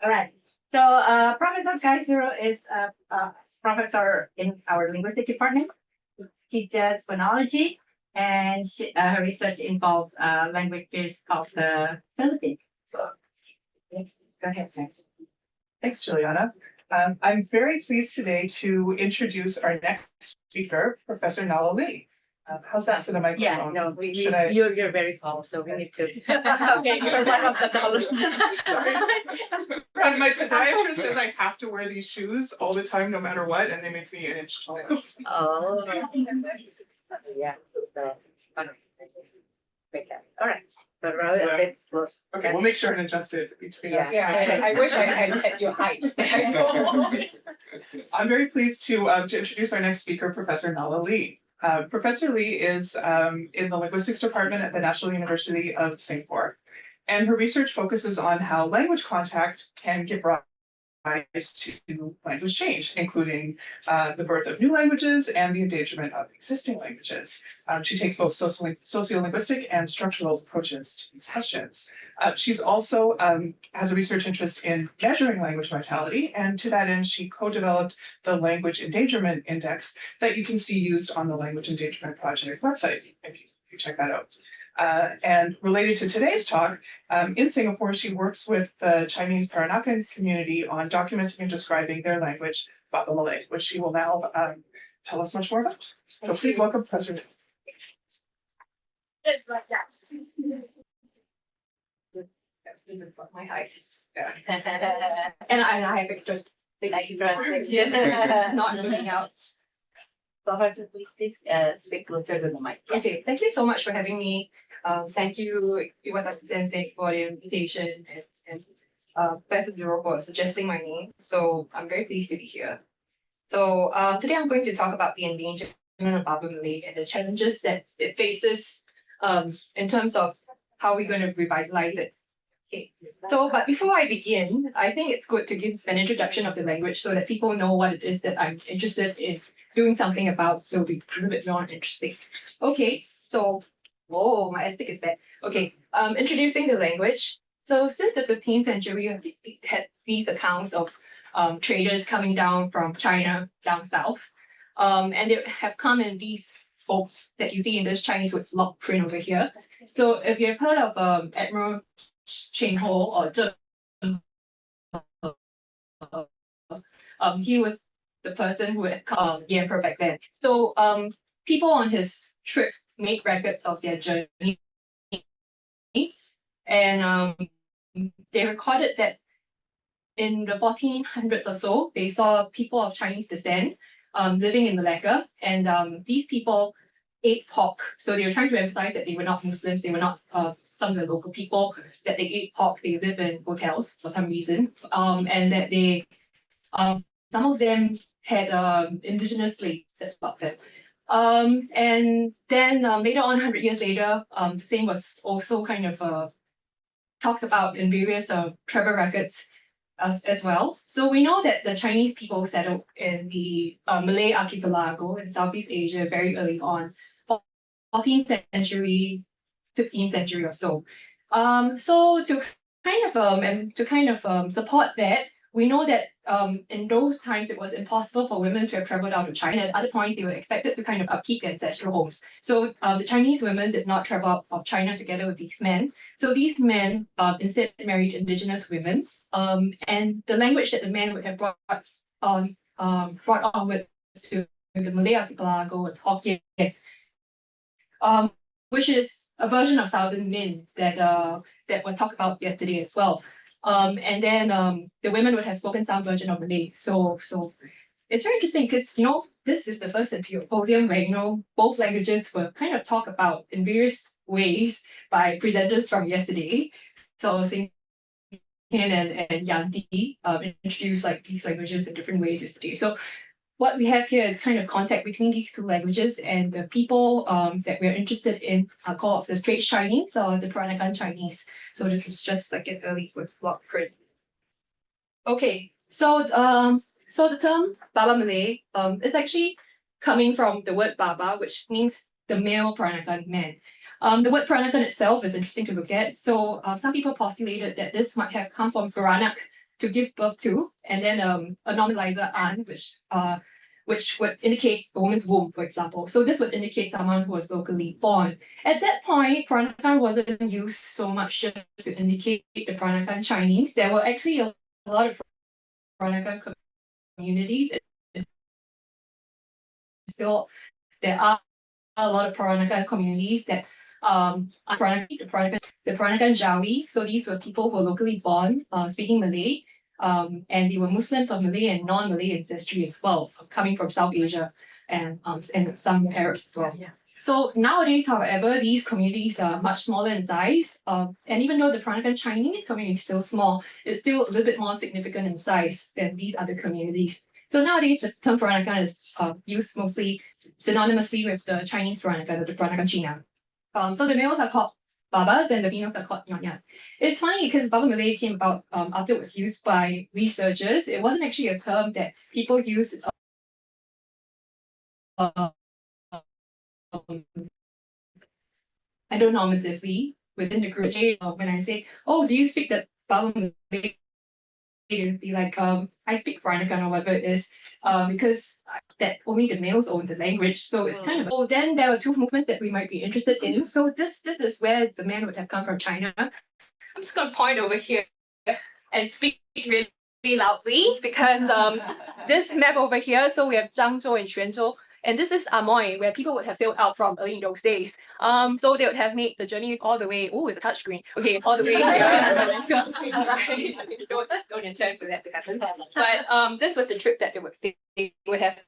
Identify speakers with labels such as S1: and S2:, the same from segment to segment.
S1: All right. So, Professor Guy Zero is a professor in our linguistic department. She does phonology, and her research involves languages of the Philippines. Next, go ahead, next.
S2: Thanks, Juliana. I'm very pleased today to introduce our next speaker, Professor Malay. How's that for the microphone?
S1: Yeah, no, you're very tall, so we need to. Okay, you're one of the tallest.
S2: Sorry. And my podiatrist says I have to wear these shoes all the time, no matter what, and they make me an inch taller.
S1: Oh, yeah. So, okay. All right. So roll it a bit close.
S2: Okay, we'll make sure and adjust it between us.
S1: Yeah, I wish I had your height.
S2: I'm very pleased to introduce our next speaker, Professor Nala Lee. Professor Lee is in the linguistics department at the National University of Singapore, and her research focuses on how language contact can give rise to language change, including the birth of new languages and the endangerment of existing languages. She takes both sociolinguistic and structural approaches to these questions. She's also has a research interest in measuring language vitality, and to that end, she co-developed the Language Endangerment Index that you can see used on the Language Endangerment Project website, if you check that out. And related to today's talk, in Singapore, she works with the Chinese Peranakan community on documenting and describing their language, Baba Malay, which she will now tell us much more about. So please welcome Professor.
S1: This is my height. And I have extra like not looking out. Professor, please speak closer to the mic. Okay, thank you so much for having me. Thank you, Iwasaki Sensei, for the invitation, and Professor Zero for suggesting my name. So I'm very pleased to be here. So today I'm going to talk about the endangerment of Baba Malay and the challenges that it faces in terms of how we're going to revitalize it. Okay. So, but before I begin, I think it's good to give an introduction of the language so that people know what it is that I'm interested in doing something about, so it'll be a little bit more interesting. Okay, so, whoa, my aesthetic is bad. Okay, introducing the language. So since the 15th century, we had these accounts of traders coming down from China down south. And they have come in these boats that you see in this Chinese with log print over here. So if you've heard of Admiral Cheng Ho or Zheng, he was the person who had come the emperor back then. So people on his trip made records of their journey, and they recorded that in the 1400s or so, they saw people of Chinese descent living in Malacca, and these people ate pork. So they were trying to emphasize that they were not Muslims, they were not some of the local people, that they ate pork, they live in hotels for some reason, and that they, some of them had indigenous slaves that's about them. And then later on, 100 years later, the same was also kind of talked about in various travel records as well. So we know that the Chinese people settled in the Malay archipelago in Southeast Asia very early on, 14th century, 15th century or so. So to kind of support that, we know that in those times it was impossible for women to have traveled out to China. At other points, they were expected to kind of upkeep their ancestral homes. So the Chinese women did not travel out of China together with these men. So these men instead married indigenous women. And the language that the men would have brought on with to the Malay archipelago was Hokkien, which is a version of Southern Min that we'll talk about yesterday as well. And then the women would have spoken some version of Malay. So it's very interesting because this is the first symposium where both languages were kind of talked about in various ways by presenters from yesterday. So and Yang Di introduced like these languages in different ways yesterday. So what we have here is kind of contact between these two languages, and the people that we're interested in are called the Straits Chinese or the Peranakan Chinese. So this is just like an early block print. Okay, so the term Baba Malay is actually coming from the word Baba, which means the male Peranakan man. The word Peranakan itself is interesting to look at. So some people postulated that this might have come from Beranak, to give birth to, and then a nominalizer an, which would indicate a woman's womb, for example. So this would indicate someone who was locally born. At that point, Peranakan wasn't used so much just to indicate the Peranakan Chinese. There were actually a lot of Peranakan communities. Still, there are a lot of Peranakan communities that are the Peranakan Jawi. So these were people who were locally born, speaking Malay, and they were Muslims of Malay and non-Malay ancestry as well, coming from South Asia and some Arabs as well.
S3: Yeah.
S1: So nowadays, however, these communities are much smaller in size. And even though the Peranakan Chinese community is still small, it's still a little bit more significant in size than these other communities. So nowadays, the term Peranakan is used mostly synonymously with the Chinese Peranakan, the Peranakan China. So the males are called Babas and the females are called Nyonyas. It's funny because Baba Malay came about after it was used by researchers. It wasn't actually a term that people used normatively within the group. When I say, oh, do you speak that Baba Malay? It'd be like, I speak Peranakan or whatever it is, because that only the males own the language. So it's kind of, oh, then there are two movements that we might be interested in. So this is where the man would have come from China. I'm just gonna point over here and speak really loudly because this map over here, so we have Zhangzhou and Xuanzhou. And this is Amoy, where people would have sailed out from early in those days. So they would have made the journey all the way. Oh, it's a touchscreen. Okay, all the way here to Malacca. Right. Don't intend for that to happen. But this was the trip that they would have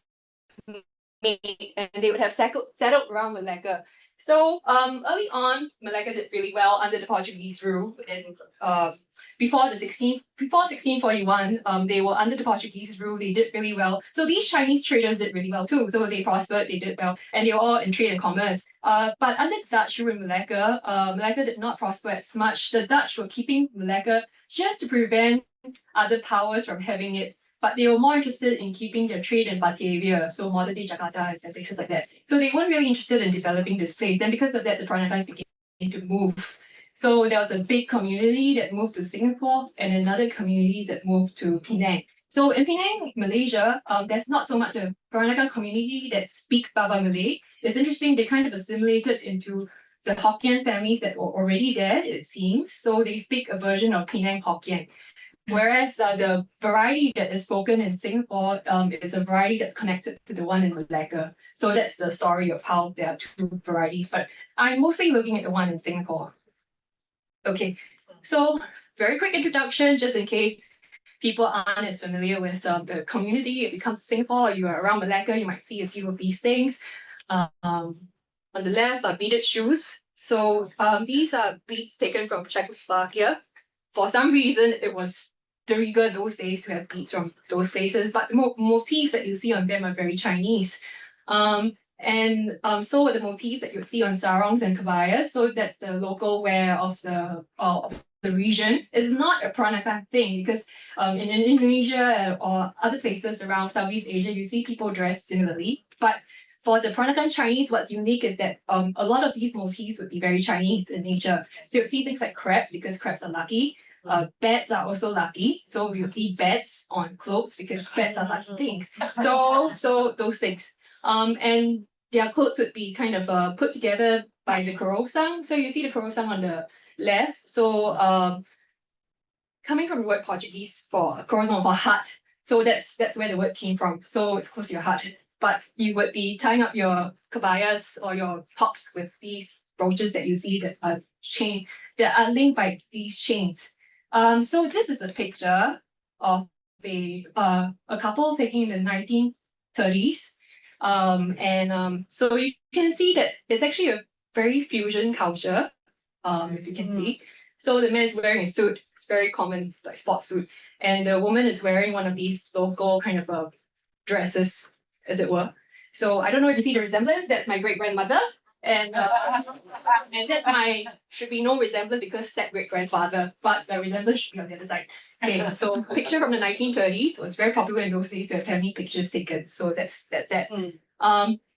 S1: made, and they would have settled around Malacca. So early on, Malacca did really well under the Portuguese rule, and before 1641, they were under the Portuguese rule. They did really well. So these Chinese traders did really well too. So they prospered, they did well, and they were all in trade and commerce. But under the Dutch rule in Malacca, Malacca did not prosper as much. The Dutch were keeping Malacca just to prevent other powers from having it. But they were more interested in keeping their trade in Batavia, so modern day Jakarta and places like that. So they weren't really interested in developing this place. And because of that, the Peranakans began to move. So there was a big community that moved to Singapore and another community that moved to Penang. So in Penang, Malaysia, there's not so much a Peranakan community that speaks Baba Malay. It's interesting, they kind of assimilated into the Hokkien families that were already there, it seems. So they speak a version of Penang Hokkien. Whereas the variety that is spoken in Singapore is a variety that's connected to the one in Malacca. So that's the story of how there are two varieties. But I'm mostly looking at the one in Singapore. Okay, so very quick introduction, just in case people aren't as familiar with the community. If you come to Singapore or you are around Malacca, you might see a few of these things. On the left are beaded shoes. So these are beads taken from Czechoslovakia. For some reason, it was de rigueur those days to have beads from those places, but the motifs that you see on them are very Chinese. So were the motifs that you would see on sarongs and kabayas. So that's the local wear of the region. It's not a Peranakan thing because in Indonesia or other places around Southeast Asia, you see people dressed similarly. But for the Peranakan Chinese, what's unique is that a lot of these motifs would be very Chinese in nature. So you'll see things like crabs because crabs are lucky. Bats are also lucky, so you'll see bats on clothes because bats are lucky things. So those things. And their clothes would be kind of put together by the korosang. So you see the korosang on the left. So coming from the word Portuguese for korosang for heart. So that's where the word came from. So it's close to your heart. But you would be tying up your kabayas or your tops with these brooches that you see that are linked by these chains. So this is a picture of a couple taking in the 1930s. So you can see that it's actually a very fusion culture, if you can see. So the man is wearing a suit, it's very common, like sports suit. And the woman is wearing one of these local kind of dresses, as it were. So I don't know if you see the resemblance, that's my great-grandmother. And that should be no resemblance because that great-grandfather, but the resemblance should be on the other side. Okay, so picture from the 1930s. So it's very popular in those days to have family pictures taken. So that's that.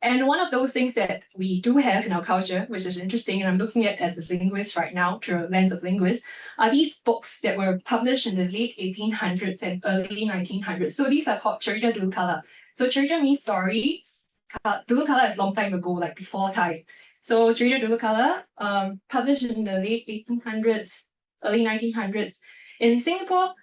S1: And one of those things that we do have in our culture, which is interesting, and I'm looking at as a linguist right now through a lens of linguists, are these books that were published in the late 1800s and early 1900s. So these are called cerita dulu kala. So cerita means story. Dulu kala is long time ago, like before time. So cerita dulu kala, published in the late 1800s, early 1900s. In Singapore,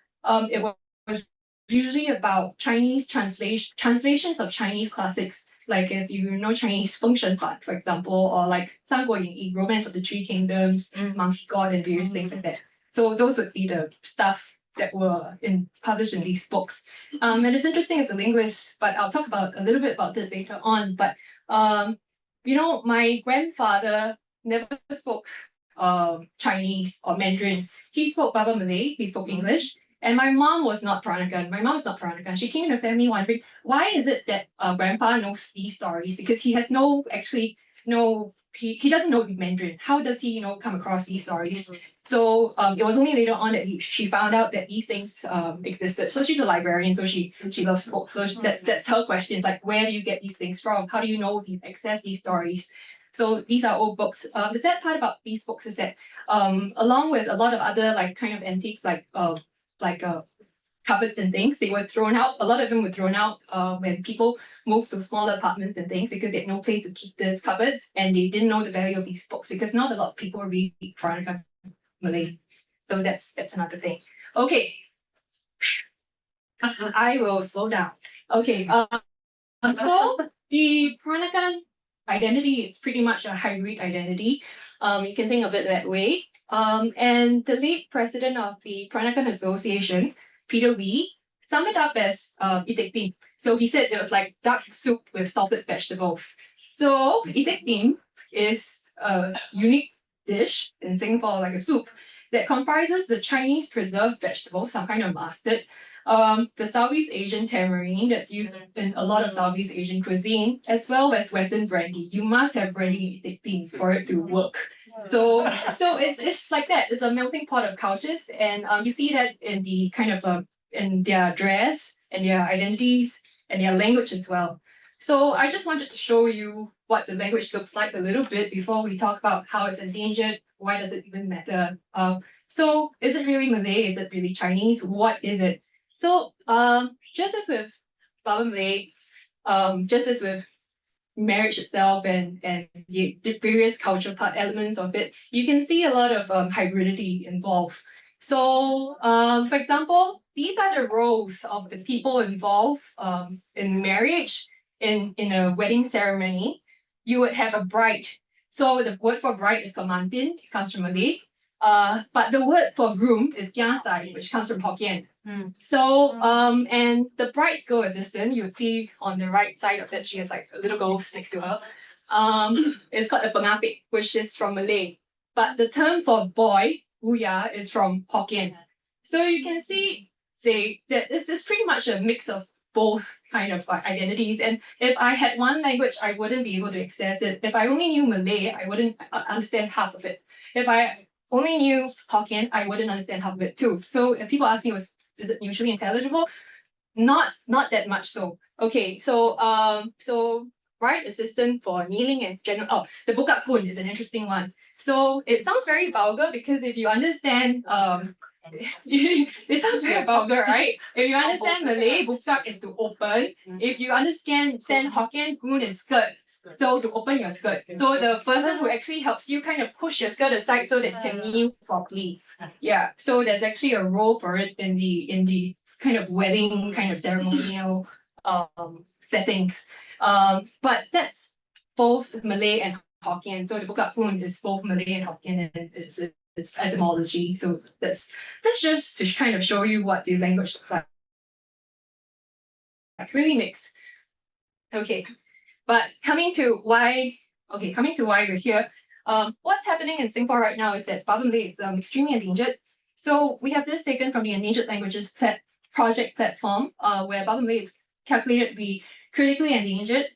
S1: it was usually about Chinese translations of Chinese classics. Like if you know Chinese function part, for example, or like 三国演义, Romance of the Three Kingdoms, Monkey God, and various things like that. So those would be the stuff that were published in these books. And it's interesting as a linguist, but I'll talk about a little bit about it later on. But my grandfather never spoke Chinese or Mandarin. He spoke Baba Malay, he spoke English. And my mom was not Peranakan. My mom is not Peranakan. She came in the family wondering, why is it that grandpa knows these stories? Because he has he doesn't know Mandarin. How does he, come across these stories? So it was only later on that she found out that these things existed. So she's a librarian, so she loves books. So that's her question. It's like, where do you get these things from? How do you access these stories? So these are old books. The sad part about these books is that along with a lot of other like kind of antiques like cupboards and things, they were thrown out. A lot of them were thrown out when people moved to smaller apartments and things because they had no place to keep these cupboards, and they didn't know the value of these books because not a lot of people read Peranakan Malay. So that's another thing. Okay. I will slow down. Okay. So the Peranakan identity is pretty much a hybrid identity. You can think of it that way. And the late president of the Peranakan Association, Peter Wee, summed it up as itik tim. So he said it was like duck soup with salted vegetables. So itik tim is a unique dish in Singapore, like a soup, that comprises the Chinese preserved vegetables, some kind of mustard, the Southeast Asian tamarind that's used in a lot of Southeast Asian cuisine, as well as Western brandy. You must have brandy in Itik for it to work. So it's like that. It's a melting pot of cultures, and you see that in the kind of in their dress and their identities and their language as well. So I just wanted to show you what the language looks like a little bit before we talk about how it's endangered. Why does it even matter? So is it really Malay? Is it really Chinese? What is it? So just as with Baba Malay, just as with marriage itself and the various cultural part elements of it, you can see a lot of hybridity involved. So for example, these are the roles of the people involved in marriage, in a wedding ceremony. You would have a bride. So the word for bride is kemantin, it comes from Malay. But the word for groom is gyasai, which comes from Hokkien. So, and the bride's girl assistant, you would see on the right side of it, she has like a little ghost next to her. It's called a pengapit, which is from Malay. But the term for boy, uya, is from Hokkien. So you can see that it's pretty much a mix of both kind of identities. And if I had one language, I wouldn't be able to access it. If I only knew Malay, I wouldn't understand half of it. If I only knew Hokkien, I wouldn't understand half of it too. So if people ask me, is it usually intelligible? Not that much so. Okay, so right assistant for kneeling and general. The buka kun is an interesting one. So it sounds very vulgar because if you understand it sounds very vulgar, right? If you understand Malay, buka is to open. If you understand Hokkien, kun is skirt. So to open your skirt. So the person who actually helps you kind of push your skirt aside so that you can kneel properly. Yeah. So there's actually a role for it in the kind of wedding kind of ceremonial settings. But that's both Malay and Hokkien. So the buka kun is both Malay and Hokkien, and it's etymology. So that's just to kind of show you what the language looks like. Really mixed. Okay. But coming to why we're here, what's happening in Singapore right now is that Baba Malay is extremely endangered. So we have this taken from the Endangered Languages Project platform, where Baba Malay is calculated to be critically endangered.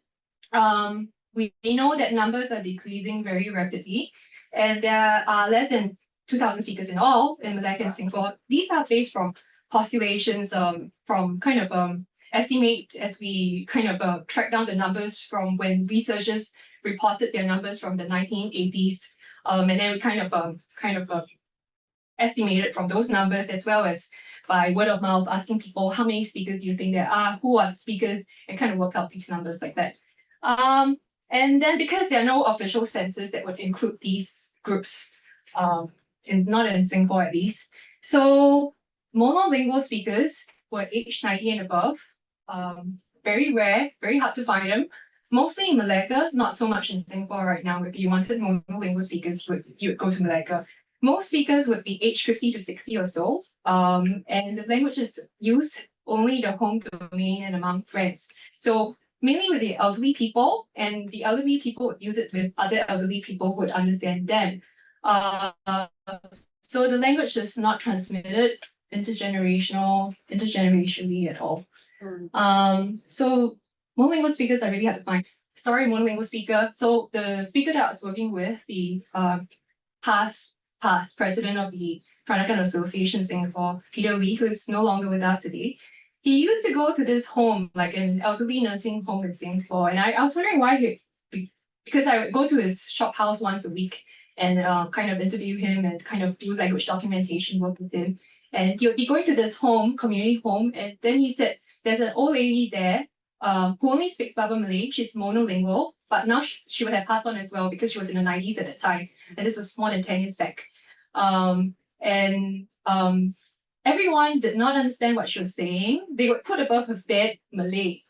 S1: We know that numbers are decreasing very rapidly, and there are less than 2,000 speakers in all in Malacca and Singapore. These are based from postulations from kind of estimate as we kind of track down the numbers from when researchers reported their numbers from the 1980s, and then we kind of estimated from those numbers, as well as by word of mouth, asking people how many speakers do you think there are, who are the speakers, and kind of work out these numbers like that. And then because there are no official census that would include these groups, not in Singapore at least, so monolingual speakers were aged 90 and above. Very rare, very hard to find them. Mostly in Malacca, not so much in Singapore right now. If you wanted monolingual speakers, you would go to Malacca. Most speakers would be aged 50 to 60 or so. And the language is used only the home domain and among friends. So mainly with the elderly people, and the elderly people would use it with other elderly people who would understand them. So the language is not transmitted intergenerationally at all. So monolingual speakers are really hard to find. Sorry, monolingual speaker. So the speaker that I was working with, the past president of the Peranakan Association Singapore, Peter Wee, who is no longer with us today, he used to go to this home, like an elderly nursing home in Singapore. And I was wondering why because I would go to his shop house once a week and kind of interview him and kind of do language documentation work with him. And he would be going to this home, community home, and then he said, there's an old lady there who only speaks Baba Malay. She's monolingual, but now she would have passed on as well because she was in the 90s at that time. And this was more than 10 years back. Everyone did not understand what she was saying. They would put above her bed Malay,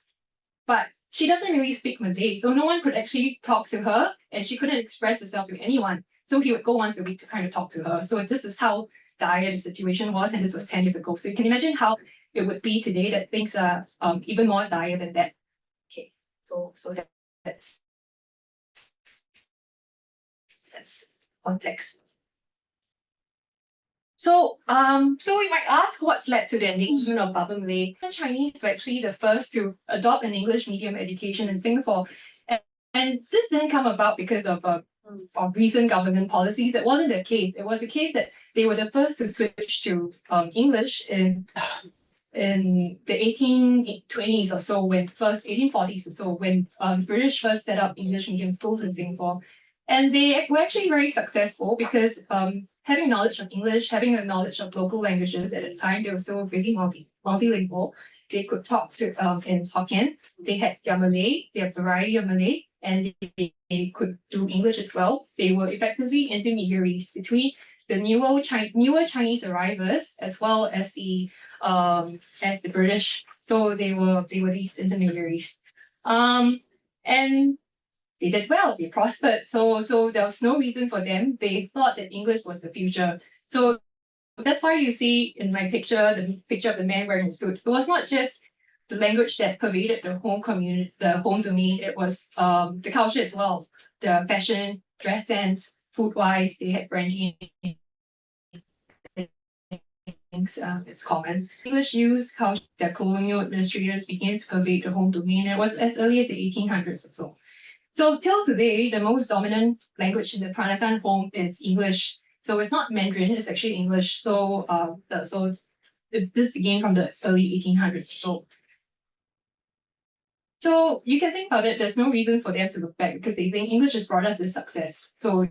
S1: but she doesn't really speak Malay, so no one could actually talk to her, and she couldn't express herself to anyone. So he would go once a week to kind of talk to her. So this is how dire the situation was, and this was 10 years ago. So you can imagine how it would be today that things are even more dire than that. Okay, so that's context. So we might ask what's led to the endangerment of Baba Malay. Chinese were actually the first to adopt an English medium education in Singapore, and this didn't come about because of recent government policies. That wasn't the case. It was the case that they were the first to switch to English in the 1820s or so, 1840s or so, when British first set up English medium schools in Singapore. And they were actually very successful because having knowledge of English, having a knowledge of local languages at the time, they were still really multilingual. They could talk to in Hokkien. They had their Malay, their variety of Malay, and they could do English as well. They were effectively intermediaries between the newer Chinese arrivals as well as the British. So they were these intermediaries. And they did well, they prospered. So there was no reason for them. They thought that English was the future. So that's why you see in my picture, the picture of the man wearing a suit. It was not just the language that pervaded the home community, the home domain. It was the culture as well, the fashion, dress sense, food-wise. They had brandy. It's common. English use culture that colonial administrators began to pervade the home domain. It was as early as the 1800s or so. So till today, the most dominant language in the Peranakan home is English. So it's not Mandarin, it's actually English. So this began from the early 1800s or so. So you can think about it, there's no reason for them to look back because they think English has brought us this success. So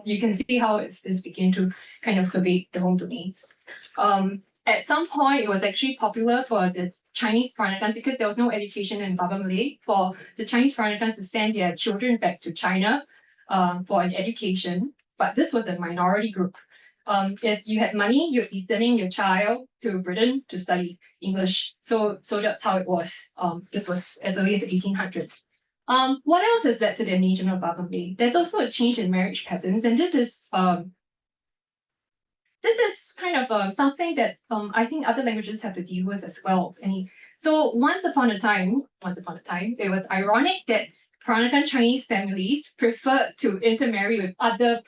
S1: you can see how it's began to kind of pervade the home domains. At some point, it was actually popular for the Chinese Peranakans, because there was no education in Baba Malay, for the Chinese Peranakans to send their children back to China for an education. But this was a minority group. If you had money, you'd be sending your child to Britain to study English. So that's how it was. This was as early as the 1800s. What else has led to the endangerment of Baba Malay? There's also a change in marriage patterns, and this is kind of something that I think other languages have to deal with as well. So once upon a time, it was ironic that Peranakan Chinese families preferred marriage with other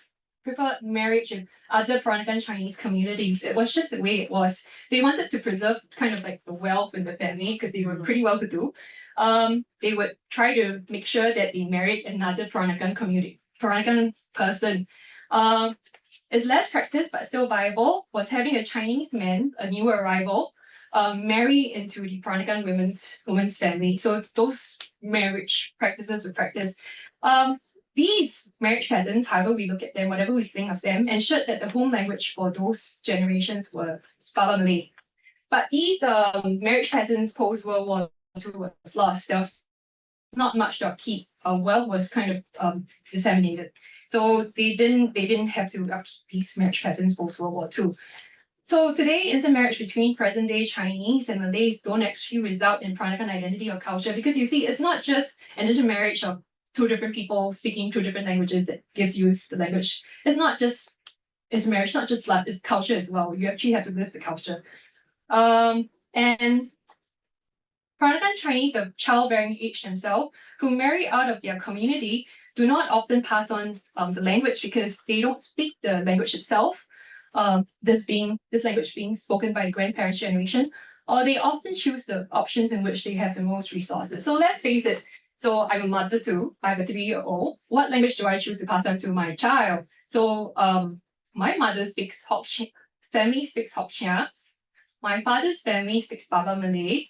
S1: Peranakan Chinese communities. It was just the way it was. They wanted to preserve kind of like the wealth in the family because they were pretty well to do. They would try to make sure that they married another Peranakan person. It's less practiced but still viable, was having a Chinese man, a new arrival, marry into the Peranakan women's family. So those marriage practices were practiced. These marriage patterns, however we look at them, whatever we think of them, ensured that the home language for those generations were Baba Malay. But these marriage patterns post World War II was lost. There was not much to upkeep. Wealth was kind of disseminated, so they didn't have to upkeep these marriage patterns post World War II. So today, intermarriage between present-day Chinese and Malays don't actually result in Peranakan identity or culture, because you see, it's not just an intermarriage of two different people speaking two different languages that gives you the language. It's not just intermarriage, not just blood, it's culture as well. You actually have to live the culture. And Peranakan Chinese of childbearing age themselves who marry out of their community do not often pass on the language because they don't speak the language itself. This language being spoken by the grandparents' generation, or they often choose the options in which they have the most resources. So let's face it. So I'm a mother too. I have a 3-year-old. What language do I choose to pass on to my child? So my mother speaks family speaks Hokkien. My father's family speaks Baba Malay.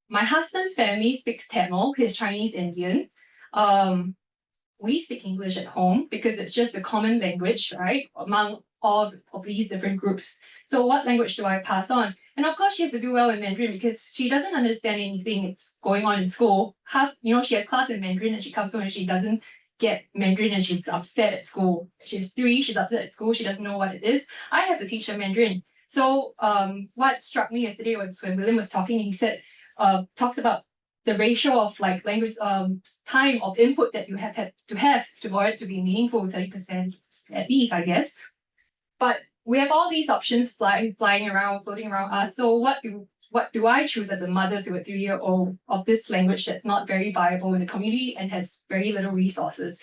S1: My husband's family speaks Tamil. He's Chinese Indian. We speak English at home because it's just a common language, right, among all of these different groups. So what language do I pass on? And of course, she has to do well in Mandarin because she doesn't understand anything that's going on in school. She has class in Mandarin and she comes home and she doesn't get Mandarin and she's upset at school. She's 3, she's upset at school, she doesn't know what it is. I have to teach her Mandarin. So what struck me yesterday was when William was talking, he said, talked about the ratio of like language time of input that you have had to have for it to be meaningful, 30% at least, I guess. But we have all these options floating around us. So what do I choose as a mother to a 3-year-old of this language that's not very viable in the community and has very little resources?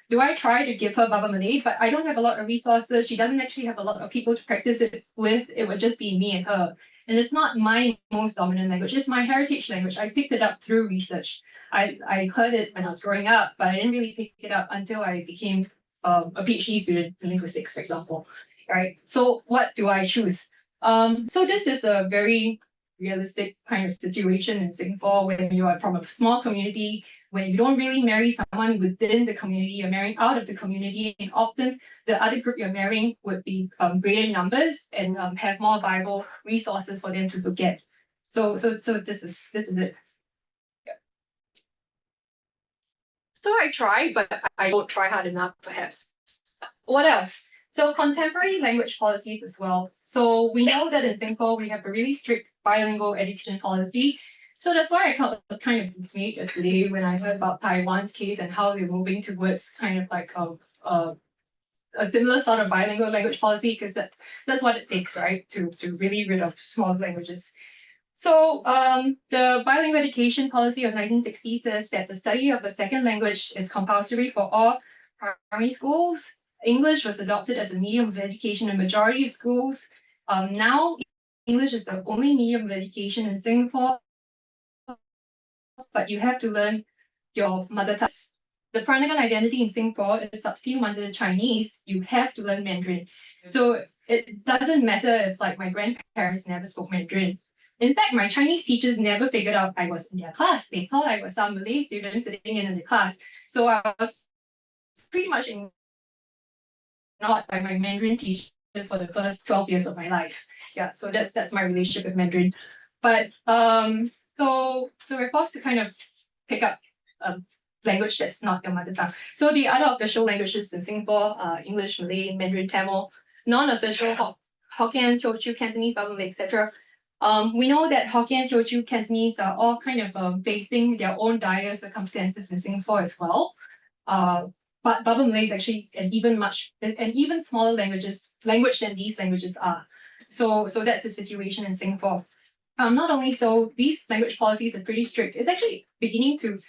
S1: Do I try to give her Baba Malay, but I don't have a lot of resources. She doesn't actually have a lot of people to practice it with. It would just be me and her. And it's not my most dominant language. It's my heritage language. I picked it up through research. I heard it when I was growing up, but I didn't really pick it up until I became a PhD student in linguistics, for example. Right. So what do I choose? So this is a very realistic kind of situation in Singapore when you are from a small community, when you don't really marry someone within the community, you're marrying out of the community, and often the other group you're marrying would be greater numbers and have more viable resources for them to look at. So this is it. Yeah. So I try, but I don't try hard enough, perhaps. What else? So contemporary language policies as well. So we know that in Singapore, we have a really strict bilingual education policy. So that's why I felt kind of dismayed yesterday when I heard about Taiwan's case and how they're moving towards kind of like a similar sort of bilingual language policy, because that's what it takes, right, to really rid of small languages. So the bilingual education policy of 1960 says that the study of a second language is compulsory for all primary schools. English was adopted as a medium of education in majority of schools. Now, English is the only medium of education in Singapore, but you have to learn your mother tongue. The Peranakan identity in Singapore is subsumed under the Chinese. You have to learn Mandarin. So it doesn't matter if like my grandparents never spoke Mandarin. In fact, my Chinese teachers never figured out I was in their class. They thought I was some Malay student sitting in the class. So I was pretty much ignored by my Mandarin teachers for the first 12 years of my life. Yeah, so that's my relationship with Mandarin. But so we're forced to kind of pick up a language that's not your mother tongue. So the other official languages in Singapore are English, Malay, Mandarin, Tamil, non-official Hokkien, Teochew, Cantonese, Baba Malay, etc. We know that Hokkien, Teochew, Cantonese are all kind of facing their own dire circumstances in Singapore as well. But Baba Malay is actually an even smaller language than these languages are. So that's the situation in Singapore. Not only so, these language policies are pretty strict. It's actually beginning to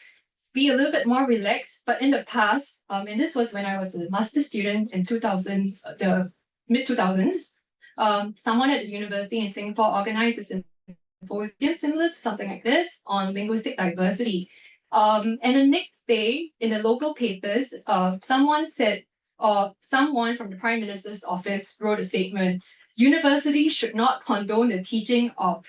S1: be a little bit more relaxed, but in the past, and this was when I was a master's student in 2000, the mid-2000s, someone at the university in Singapore organized a symposium similar to something like this on linguistic diversity. And the next day, in the local papers, someone from the Prime Minister's office wrote a statement: universities should not condone the teaching of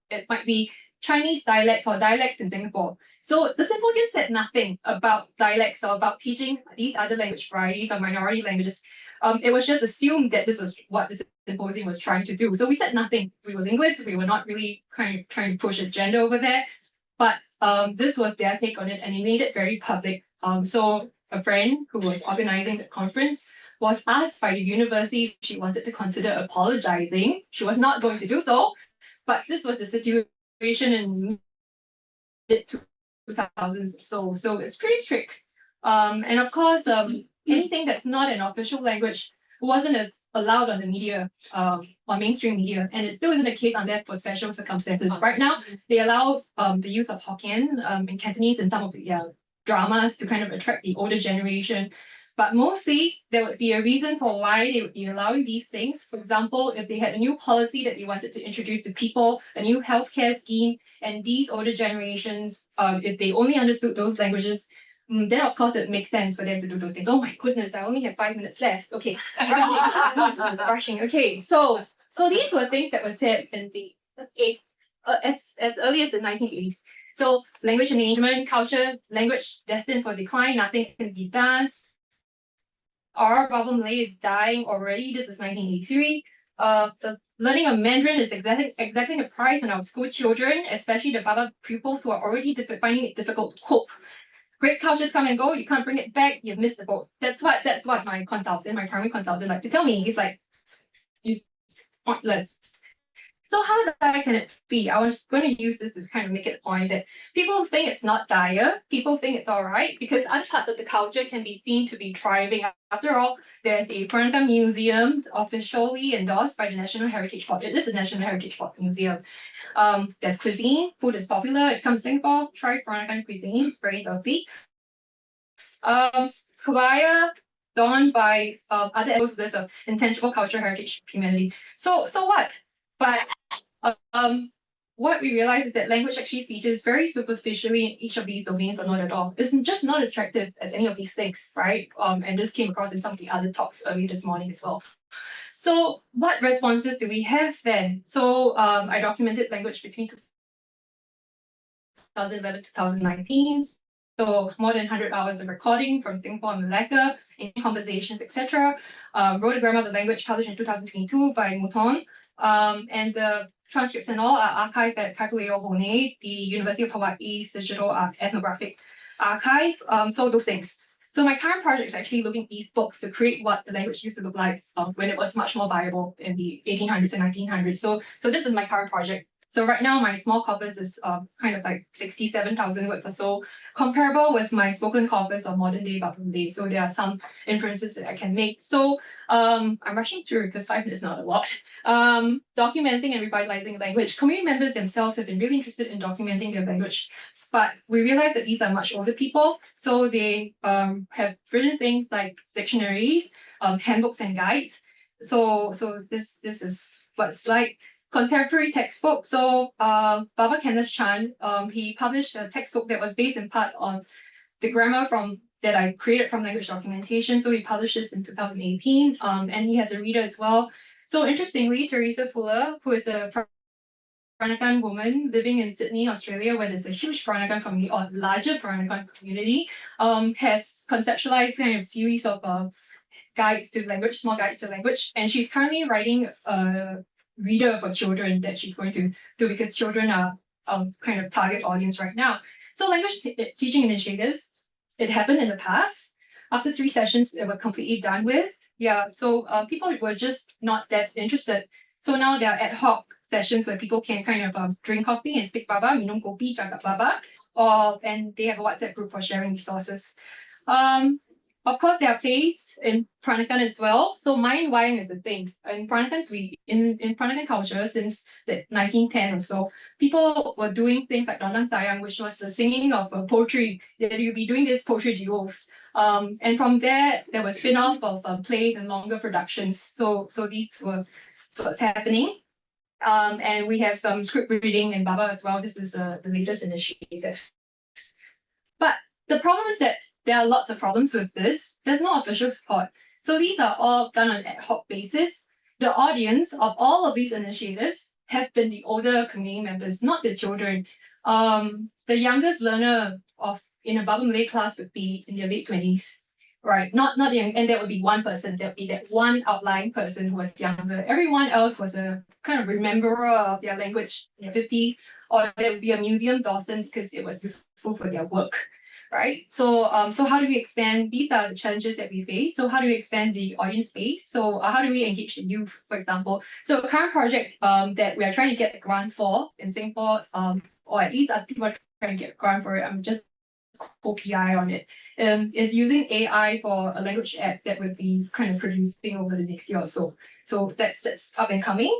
S1: it might be Chinese dialects or dialects in Singapore. So the symposium said nothing about dialects or about teaching these other language varieties or minority languages. It was just assumed that this was what the symposium was trying to do. So we said nothing. We were linguists. We were not really kind of trying to push agenda over there. But this was their take on it, and he made it very public. So a friend who was organizing the conference was asked by the university if she wanted to consider apologizing. She was not going to do so, but this was the situation in mid 2000s. So it's pretty strict. And of course, anything that's not an official language wasn't allowed on the media, on mainstream media, and it still isn't the case unless for special circumstances. Right now, they allow the use of Hokkien and Cantonese in some of the dramas to kind of attract the older generation. But mostly, there would be a reason for why they would be allowing these things. For example, if they had a new policy that they wanted to introduce to people, a new healthcare scheme, and these older generations, if they only understood those languages, then of course it makes sense for them to do those things. Oh my goodness, I only have 5 minutes left. Okay, rushing. Okay, so these were things that were said in the as early as the 1980s. So language endangerment, culture, language destined for decline, nothing can be done. Our Baba Malay is dying already. This is 1983. The learning of Mandarin is exacting a price on our school children, especially the Baba pupils who are already finding it difficult to cope. Great cultures come and go. You can't bring it back. You've missed the boat. That's what my consultant, my primary consultant, like to tell me. He's like, "You pointless." So how dire can it be? I was going to use this to kind of make it a point that people think it's not dire. People think it's all right because other parts of the culture can be seen to be thriving. After all, there's a Peranakan Museum officially endorsed by the National Heritage Board. It is a National Heritage Board museum. There's cuisine. Food is popular. If you come to Singapore, try Peranakan cuisine. Very healthy. Kebaya donned by other list of intangible cultural heritage humanity. So what? But what we realize is that language actually features very superficially in each of these domains or not at all. It's just not as attractive as any of these things, right? And this came across in some of the other talks earlier this morning as well. So what responses do we have then? So I documented language between 2011 to 2019. So more than 100 hours of recording from Singapore and Malacca, in conversations, etc. Wrote a grammar of the language published in 2022 by Mouton. And the transcripts and all are archived at Kaipuleo Hone, the University of Hawaii's Digital Ethnographic Archive. So those things. So my current project is actually looking at these books to create what the language used to look like when it was much more viable in the 1800s and 1900s. So this is my current project. So right now, my small corpus is kind of like 67,000 words or so, comparable with my spoken corpus of modern day Baba Malay. So there are some inferences that I can make. So I'm rushing through because 5 minutes is not a lot. Documenting and revitalizing language. Community members themselves have been really interested in documenting their language. But we realize that these are much older people. So they have written things like dictionaries, handbooks and guides. So this is what it's like. Contemporary textbook. So Baba Kenneth Chan, he published a textbook that was based in part on the grammar that I created from language documentation. So he published this in 2018, and he has a reader as well. So interestingly, Teresa Fuller, who is a Peranakan woman living in Sydney, Australia, where there's a huge Peranakan community or larger Peranakan community, has conceptualized kind of series of guides to language, small guides to language, and she's currently writing a reader for children that she's going to do because children are kind of target audience right now. So language teaching initiatives, it happened in the past. After 3 sessions, they were completely done with. Yeah, so people were just not that interested. So now there are ad hoc sessions where people can kind of drink coffee and speak Baba, minum kopi, cakap Baba, and they have a WhatsApp group for sharing resources. Of course, there are plays in Peranakan as well. So mind wine is a thing. In Peranakan, in Peranakan culture, since the 1910 or so, people were doing things like Dondang Sayang, which was the singing of poetry. You'd be doing these poetry duels. And from there was spin-off of plays and longer productions. So these were what's happening. And we have some script reading in Baba as well. This is the latest initiative. But the problem is that there are lots of problems with this. There's no official support. So these are all done on an ad hoc basis. The audience of all of these initiatives have been the older community members, not the children. The youngest learner of in a Baba Malay class would be in their late 20s, right? Not young, and there would be one person, there would be that one outlying person who was younger. Everyone else was a kind of rememberer of their language in their 50s, or there would be a museum docent because it was useful for their work, right? So how do we expand? These are the challenges that we face. So how do we expand the audience base? So how do we engage the youth, for example? So a current project that we are trying to get a grant for in Singapore, or at least people are trying to get a grant for it. I'm just co-PI on it, is using AI for a language app that we'll be kind of producing over the next year or so. So that's up and coming.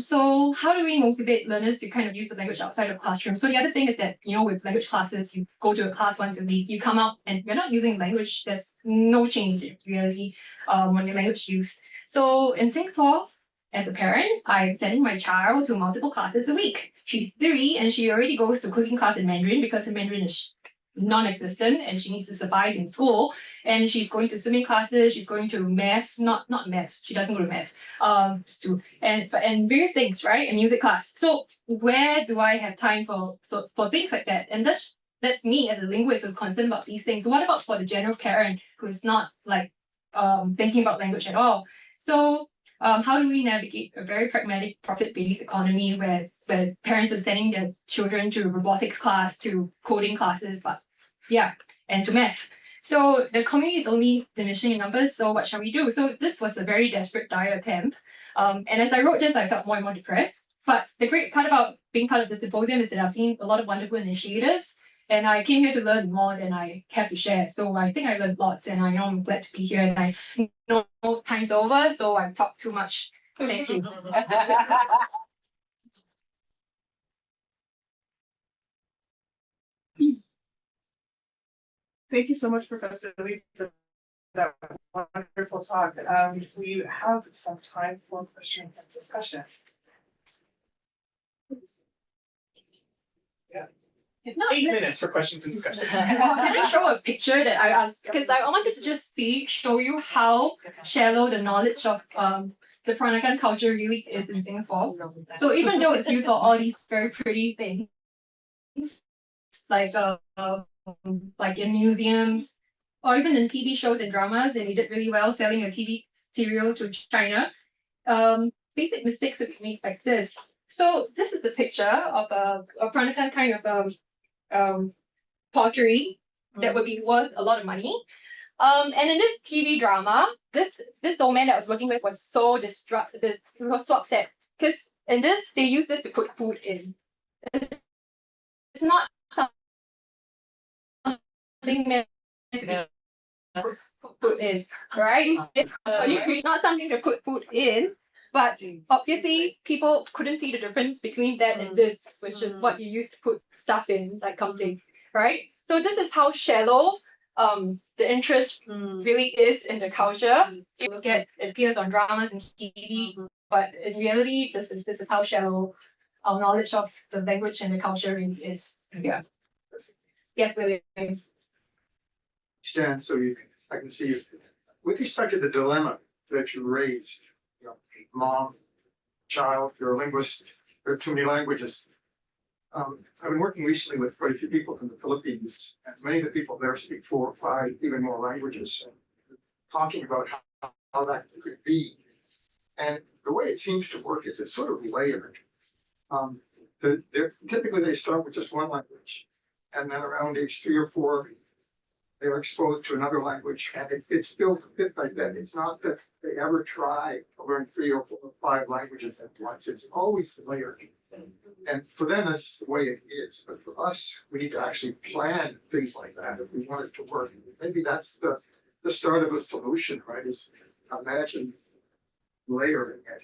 S1: So how do we motivate learners to kind of use the language outside of classroom? So the other thing is that, with language classes, you go to a class once a week, you come out and you're not using language, there's no change in reality on your language use. So in Singapore, as a parent, I'm sending my child to multiple classes a week. She's 3 and she already goes to cooking class in Mandarin because her Mandarin is non-existent and she needs to survive in school, and she's going to swimming classes, she's going to math, not math, she doesn't go to math, and various things, right, and music class. So where do I have time for things like that? And that's me as a linguist who's concerned about these things. What about for the general parent who's not like thinking about language at all? So how do we navigate a very pragmatic profit-based economy where parents are sending their children to robotics class, to coding classes, and to math? So the community is only diminishing in numbers, so what shall we do? So this was a very desperate, dire attempt. And as I wrote this, I felt more and more depressed. But the great part about being part of the symposium is that I've seen a lot of wonderful initiatives, and I came here to learn more than I have to share. So I think I learned lots, and I know I'm glad to be here, and I know time's over, so I've talked too much. Thank you.
S2: Thank you so much, Professor Lee, for that wonderful talk. We have some time for questions and discussion. Yeah.
S1: If not,
S2: 8 minutes for questions and discussion.
S1: can I show a picture that I asked? Because I wanted to just show you how shallow the knowledge of the Peranakan culture really is in Singapore. So even though it's used for all these very pretty things, like in museums or even in TV shows and dramas, and he did really well selling a TV serial to China. Basic mistakes would be made like this. So this is a picture of a Peranakan kind of pottery that would be worth a lot of money. And in this TV drama, this old man that I was working with was so distracted. He was so upset because in this they use this to put food in. It's not something meant to be put in, right? It's not something to put food in. But obviously, people couldn't see the difference between that and this, which is what you use to put stuff in, like kamting, right? So this is how shallow the interest really is in the culture. You look at it appears on dramas and TV, but in reality, this is how shallow our knowledge of the language and the culture really is. Yeah. Yes, William.
S3: Stand so I can see you. With respect to the dilemma that you raised, mom, child, you're a linguist, there are too many languages. I've been working recently with quite a few people from the Philippines, and many of the people there speak 4 or 5, even more languages, and talking about how that could be. And the way it seems to work is it's sort of layered. Typically they start with just one language, and then around age 3 or 4, they're exposed to another language, and it's built a bit like that. It's not that they ever try to learn 3 or 4 or 5 languages at once. It's always layered. And for them, that's just the way it is. But for us, we need to actually plan things like that if we want it to work. Maybe that's the start of a solution, right? Is imagine layering it.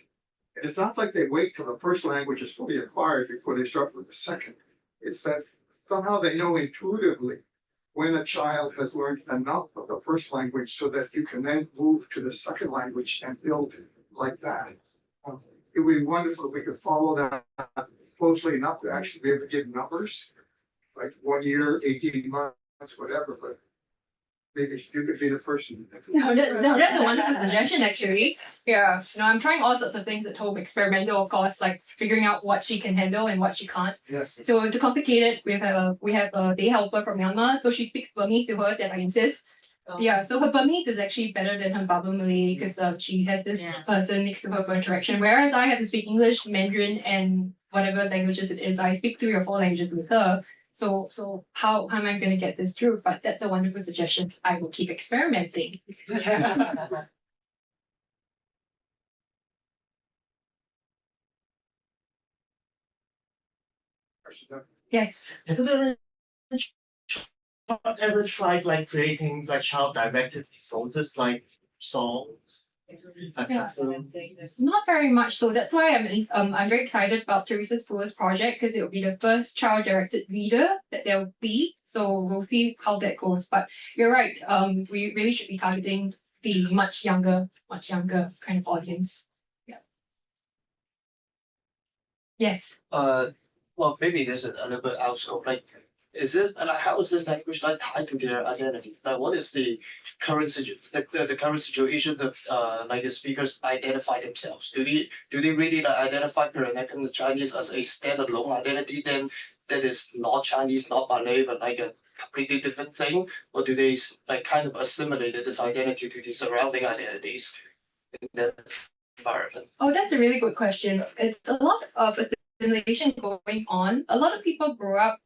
S3: And it's not like they wait till the first language is fully acquired before they start with the second. It's that somehow they know intuitively when a child has learned enough of the first language so that you can then move to the second language and build like that. It would be wonderful if we could follow that closely enough to actually be able to give numbers, like 1 year, 18 months, whatever. But maybe you could be the person.
S1: No, that's a wonderful suggestion actually. Yeah, no, I'm trying all sorts of things at home, experimental, of course, like figuring out what she can handle and what she can't.
S3: Yes.
S1: So to complicate it, we have a day helper from Myanmar, so she speaks Burmese to her that I insist. Yeah, so her Burmese is actually better than her Baba Malay because she has this person next to her for interaction. Whereas I have to speak English, Mandarin, and whatever languages it is. I speak 3 or 4 languages with her. So how am I going to get this through? But that's a wonderful suggestion. I will keep experimenting. Yes.
S4: Has there ever tried like creating like child-directed resources like songs?
S1: Yeah. Not very much so. That's why I'm very excited about Teresa's Fuller's project because it will be the first child-directed reader that there will be. So we'll see how that goes. But you're right. We really should be targeting the much younger kind of audience. Yeah. Yes.
S5: Well, maybe this is a little bit out scope. Like, is this and how is this language like tied to their identity? Like, what is the current the current situation that like the speakers identify themselves? Do they really like identify Peranakan Chinese as a standalone identity? Then that is not Chinese, not Malay, but like a completely different thing, or do they like kind of assimilate this identity to the surrounding identities in that environment?
S1: Oh, that's a really good question. It's a lot of assimilation going on. A lot of people grow up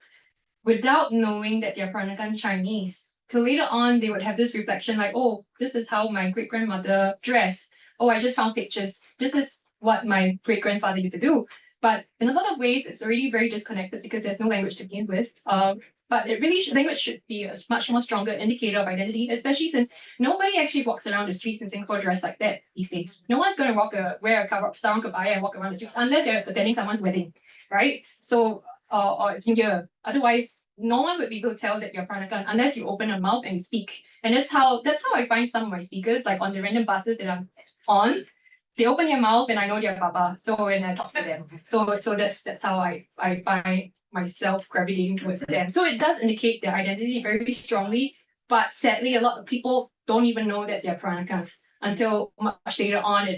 S1: without knowing that they're Peranakan Chinese. Till later on, they would have this reflection like, oh, this is how my great grandmother dressed. Oh, I just found pictures. This is what my great grandfather used to do. But in a lot of ways, it's already very disconnected because there's no language to begin with. But it really language should be a much more stronger indicator of identity, especially since nobody actually walks around the streets in Singapore dressed like that these days. No one's going to wear a sarong kebaya and walk around the streets unless you're attending someone's wedding, right? So or it's New Year. Otherwise, no one would be able to tell that you're Peranakan unless you open your mouth and you speak. And that's how I find some of my speakers, like on the random buses that I'm on. They open their mouth and I know they're Baba. So when I talk to them. So that's how I find myself gravitating towards them. So it does indicate their identity very strongly. But sadly, a lot of people don't even know that they're Peranakan until much later on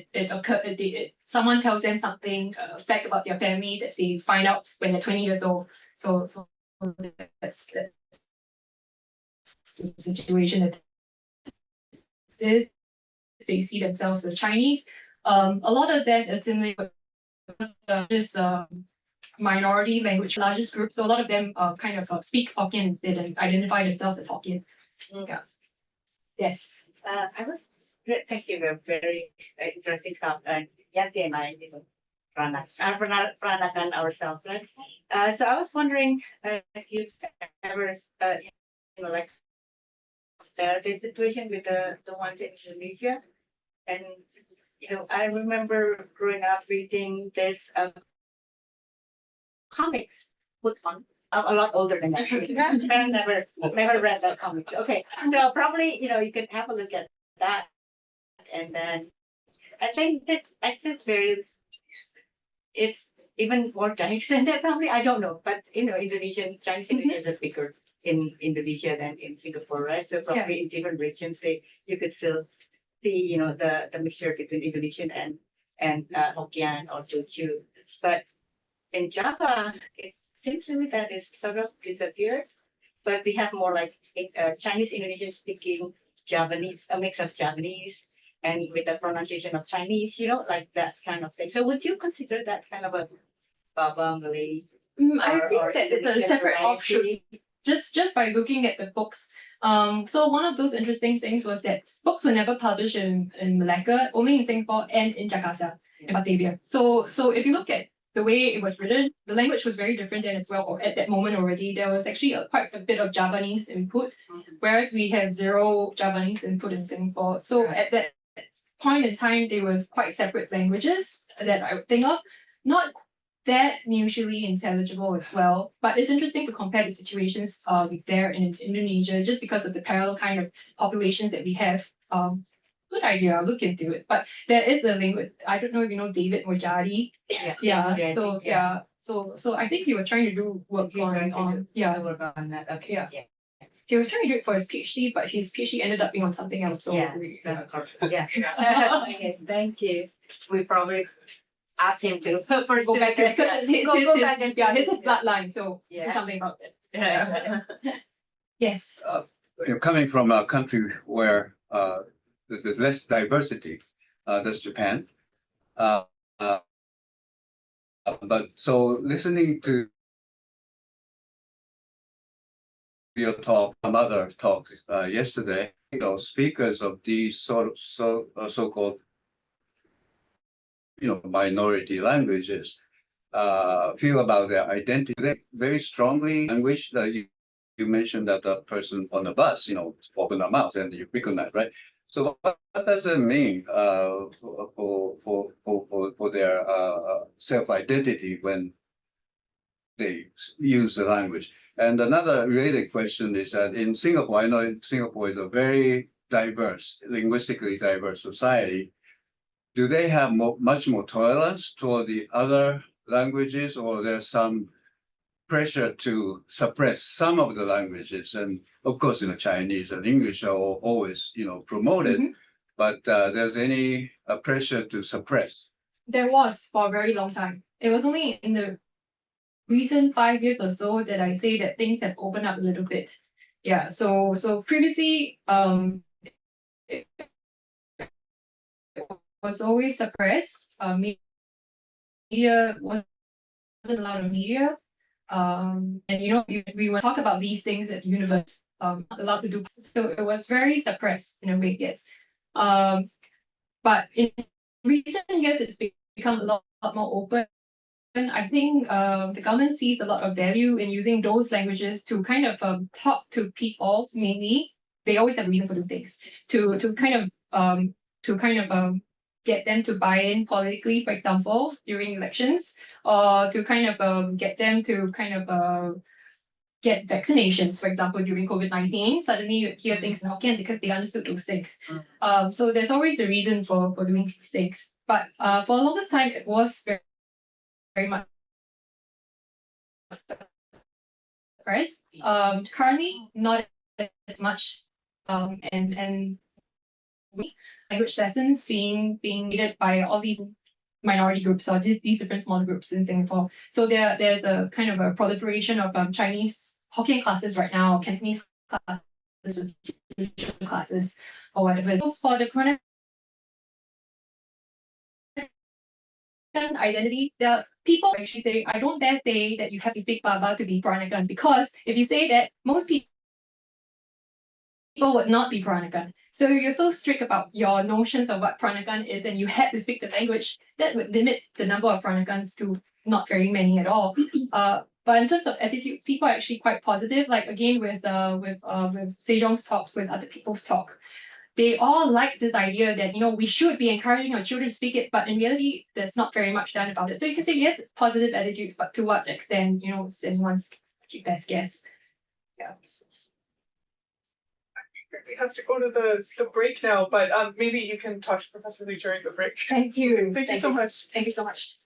S1: someone tells them something, a fact about their family that they find out when they're 20 years old. So that's the situation that is. They see themselves as Chinese. A lot of that is in this minority language, largest group. So a lot of them kind of speak Hokkien instead and identify themselves as Hokkien. Yeah. Yes.
S6: I was thank you. A very interesting talk. And Yanti and I, Pranakan ourselves, right? So I was wondering if you've ever, like the situation with the ones in Indonesia, and I remember growing up reading this comics book on. I'm a lot older than that. I never read that comic. Okay, so probably you can have a look at that, and then I think that it's even more Chinese than that. Probably I don't know, but Indonesian Chinese Indonesian is bigger in Indonesia than in Singapore, right? So probably in different regions, you could still see the mixture between Indonesian and Hokkien or Teochew, but in Java, it seems to me that it's sort of disappeared, but we have more like Chinese Indonesian speaking Javanese, a mix of Javanese and with the pronunciation of Chinese, like that kind of thing. So would you consider that kind of a Baba Malay?
S1: I think that it's a separate offshoot. Just by looking at the books. So one of those interesting things was that books were never published in Malacca, only in Singapore and in Jakarta and Batavia. So if you look at the way it was written, the language was very different then as well. Or at that moment already, there was actually quite a bit of Javanese input, whereas we have zero Javanese input in Singapore. So at that point in time, they were quite separate languages that I would think of. Not that mutually intelligible as well, but it's interesting to compare the situations there in Indonesia just because of the parallel kind of populations that we have. Good idea. I'll look into it. But there is a linguist. I don't know if you know David Mojadi. So I think he was trying to do work on
S6: work on that. Okay.
S1: Yeah.
S6: Yeah.
S1: he was trying to do it for his PhD, but his PhD ended up being on something else. So
S6: Yeah, yeah. Okay, thank you. We probably ask him to first
S1: go back to his,
S6: go back and
S1: yeah, his bloodline. So do
S6: Yeah.
S1: something about it.
S6: Right.
S1: Yes.
S7: Coming from a country where there's less diversity, that's Japan. Uh, uh, but so listening to your talk, some other talks yesterday, speakers of these so-called minority languages feel about their identity very strongly. Language that you mentioned that the person on the bus, open their mouth and you recognize, right? So what does it mean for their self-identity when they use the language? And another related question is that in Singapore, I know Singapore is a very diverse, linguistically diverse society. Do they have much more tolerance toward the other languages, or there's some pressure to suppress some of the languages? And of course, Chinese and English are always, promoted, but there's any pressure to suppress?
S1: There was for a very long time. It was only in the recent 5 years or so that I say that things have opened up a little bit. Yeah. So previously, it was always suppressed. Media wasn't allowed of media. And we would talk about these things at university, not allowed to do. So it was very suppressed in a way, yes. But in recent years, it's become a lot more open. And I think the government sees a lot of value in using those languages to kind of talk to people. Mainly, they always have a reason for doing things to kind of get them to buy in politically, for example, during elections, or to kind of get them to kind of get vaccinations, for example, during COVID-19. Suddenly you hear things in Hokkien because they understood those things. So there's always a reason for doing these things. But for the longest time, it was very much suppressed. Currently, not as much. And language lessons being needed by all these minority groups or these different smaller groups in Singapore. So there's a kind of a proliferation of Chinese Hokkien classes right now, Cantonese classes, classes, or whatever. So for the Peranakan identity, there are people actually say, I don't dare say that you have to speak Baba to be Peranakan, because if you say that, most people would not be Peranakan. So you're so strict about your notions of what Peranakan is, and you had to speak the language, that would limit the number of Peranakans to not very many at all. But in terms of attitudes, people are actually quite positive. Like again with Sejong's talk, with other people's talk, they all like this idea that we should be encouraging our children to speak it, but in reality, there's not very much done about it. So you can say yes, positive attitudes, but to what extent? It's anyone's best guess. Yeah.
S2: We have to go to the break now, but maybe you can talk to Professor Lee during the break.
S1: Thank you.
S2: Thank you so much.
S1: Thank you so much.